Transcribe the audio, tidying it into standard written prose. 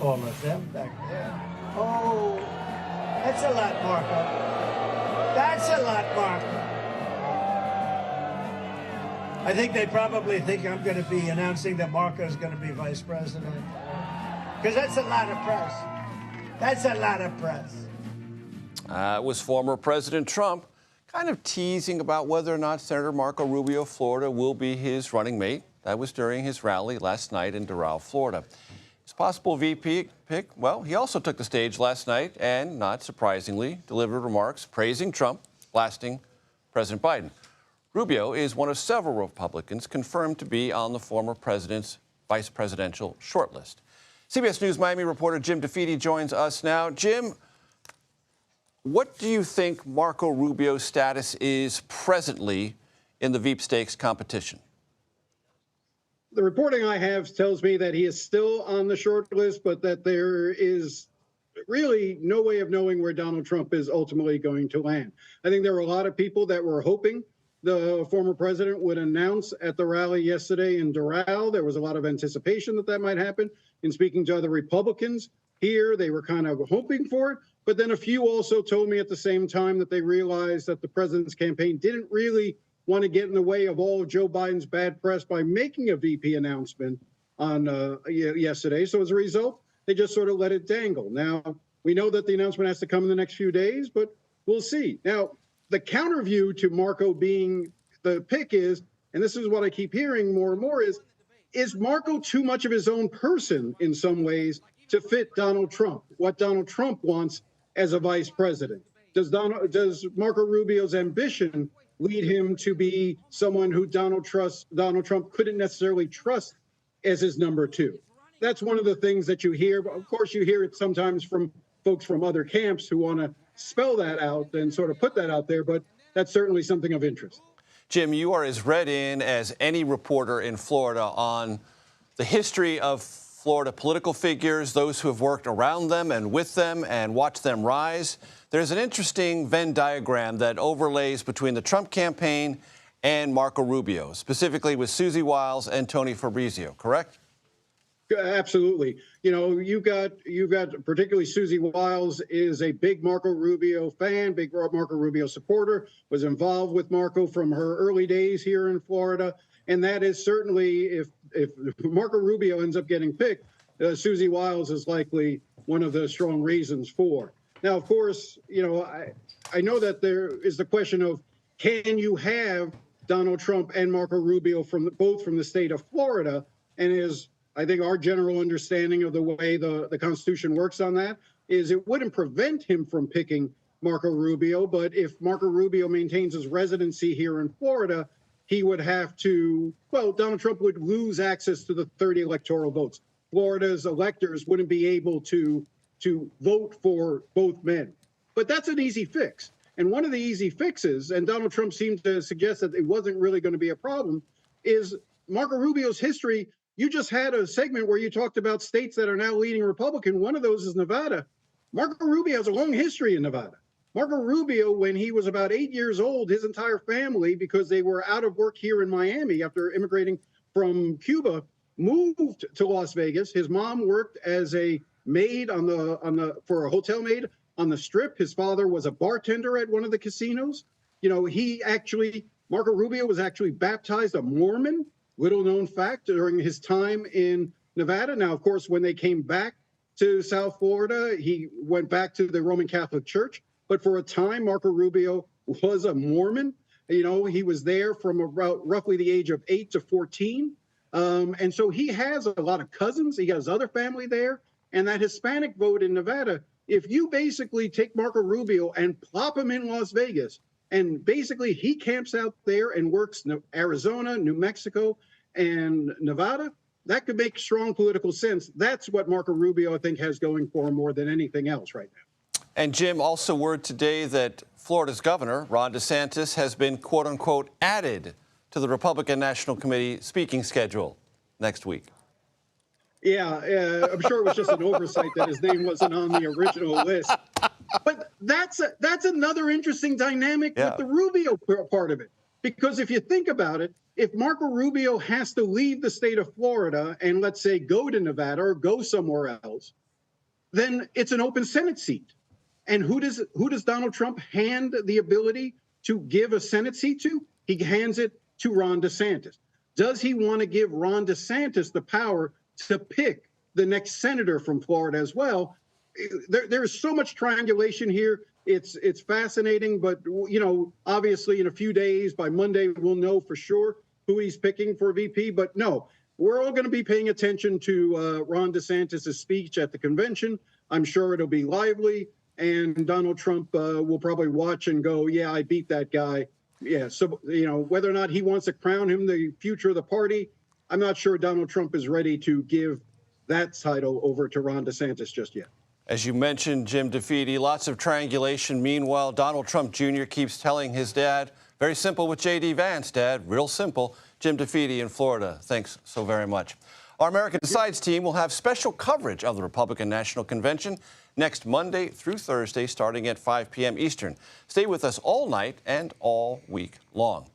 all of them back there. Oh, that's a lot, Marco. That's a lot, Marco. I think they probably think I'm going to be announcing that Marco is going to be vice president. Because that's a lot of press. That's a lot of press. It was former President Trump kind of teasing about whether or not Senator Marco Rubio of Florida will be his running mate. That was during his rally last night in Doral, Florida. His possible VP pick, well, he also took the stage last night and, not surprisingly, delivered remarks praising Trump, blasting President Biden. Rubio is one of several Republicans confirmed to be on the former president's vice presidential shortlist. CBS News Miami reporter Jim DeFede joins us now. Jim, what do you think Marco Rubio's status is presently in the Veep Stakes competition? The reporting I have tells me that he is still on the short list, but that there is really no way of knowing where Donald Trump is ultimately going to land. I think there were a lot of people that were hoping the former president would announce at the rally yesterday in Doral. There was a lot of anticipation that that might happen. In speaking to other Republicans here, they were kind of hoping for it. But then a few also told me at the same time that they realized that the president's campaign didn't really want to get in the way of all of Joe Biden's bad press by making a VP announcement on yesterday. So as a result, they just sort of let it dangle. Now, we know that the announcement has to come in the next few days, but we'll see. Now, the counter view to Marco being the pick is, and this is what I keep hearing more and more, is Marco too much of his own person in some ways to fit Donald Trump, what Donald Trump wants as a vice president? Does Marco Rubio's ambition lead him to be someone who Donald Trump couldn't necessarily trust as his number two? That's one of the things that you hear. Of course, you hear it sometimes from folks from other camps who want to spell that out and sort of put that out there, but that's certainly something of interest. Jim, you are as read in as any reporter in Florida on the history of Florida political figures, those who have worked around them and with them and watched them rise. There's an interesting Venn diagram that overlays between the Trump campaign and Marco Rubio, specifically with Susie Wiles and Tony Fabrizio, correct? Absolutely. You know, you've got particularly Susie Wiles is a big Marco Rubio fan, big Marco Rubio supporter, was involved with Marco from her early days here in Florida. And that is certainly, if Marco Rubio ends up getting picked, Susie Wiles is likely one of the strong reasons for. Now, of course, you know, I know that there is the question of, can you have Donald Trump and Marco Rubio both from the state of Florida? And is, I think, our general understanding of the way the Constitution works on that is it wouldn't prevent him from picking Marco Rubio. But if Marco Rubio maintains his residency here in Florida, he would have to, well, Donald Trump would lose access to the 30 electoral votes. Florida's electors wouldn't be able to vote for both men. But that's an easy fix. And one of the easy fixes, and Donald Trump seemed to suggest that it wasn't really going to be a problem, is Marco Rubio's history. You just had a segment where you talked about states that are now leading Republican. One of those is Nevada. Marco Rubio has a long history in Nevada. Marco Rubio, when he was about 8 years old, his entire family, because they were out of work here in Miami after immigrating from Cuba, moved to Las Vegas. His mom worked as a maid for a hotel maid on the Strip. His father was a bartender at one of the casinos. You know, Marco Rubio was actually baptized a Mormon, little known fact, during his time in Nevada. Now, of course, when they came back to South Florida, he went back to the Roman Catholic Church. But for a time, Marco Rubio was a Mormon. You know, he was there from about roughly the age of 8 to 14. And so he has a lot of cousins. He has other family there. And that Hispanic vote in Nevada, if you basically take Marco Rubio and plop him in Las Vegas, and basically he camps out there and works Arizona, New Mexico, and Nevada, that could make strong political sense. That's what Marco Rubio, I think, has going for him more than anything else right now. And Jim, also word today that Florida's governor, Ron DeSantis, has been, quote unquote, added to the Republican National Committee speaking schedule next week. Yeah, I'm sure it was just an oversight that his name wasn't on the original list. But that's another interesting dynamic with the Rubio part of it. Because if you think about it, if Marco Rubio has to leave the state of Florida and, let's say, go to Nevada or go somewhere else, then it's an open Senate seat. And who does Donald Trump hand the ability to give a Senate seat to? He hands it to Ron DeSantis. Does he want to give Ron DeSantis the power to pick the next senator from Florida as well? There is so much triangulation here. It's fascinating, but obviously in a few days, by Monday, we'll know for sure who he's picking for VP. But no, we're all going to be paying attention to Ron DeSantis' speech at the convention. I'm sure it'll be lively, and Donald Trump will probably watch and go, yeah, I beat that guy. Yeah, so, whether or not he wants to crown him the future of the party, I'm not sure Donald Trump is ready to give that title over to Ron DeSantis just yet. As you mentioned, Jim DeFede, lots of triangulation. Meanwhile, Donald Trump Jr. keeps telling his dad, very simple with J.D. Vance, Dad, real simple. Jim DeFede in Florida, thanks so very much. Our American Decides team will have special coverage of the Republican National Convention next Monday through Thursday, starting at 5 p.m. Eastern. Stay with us all night and all week long.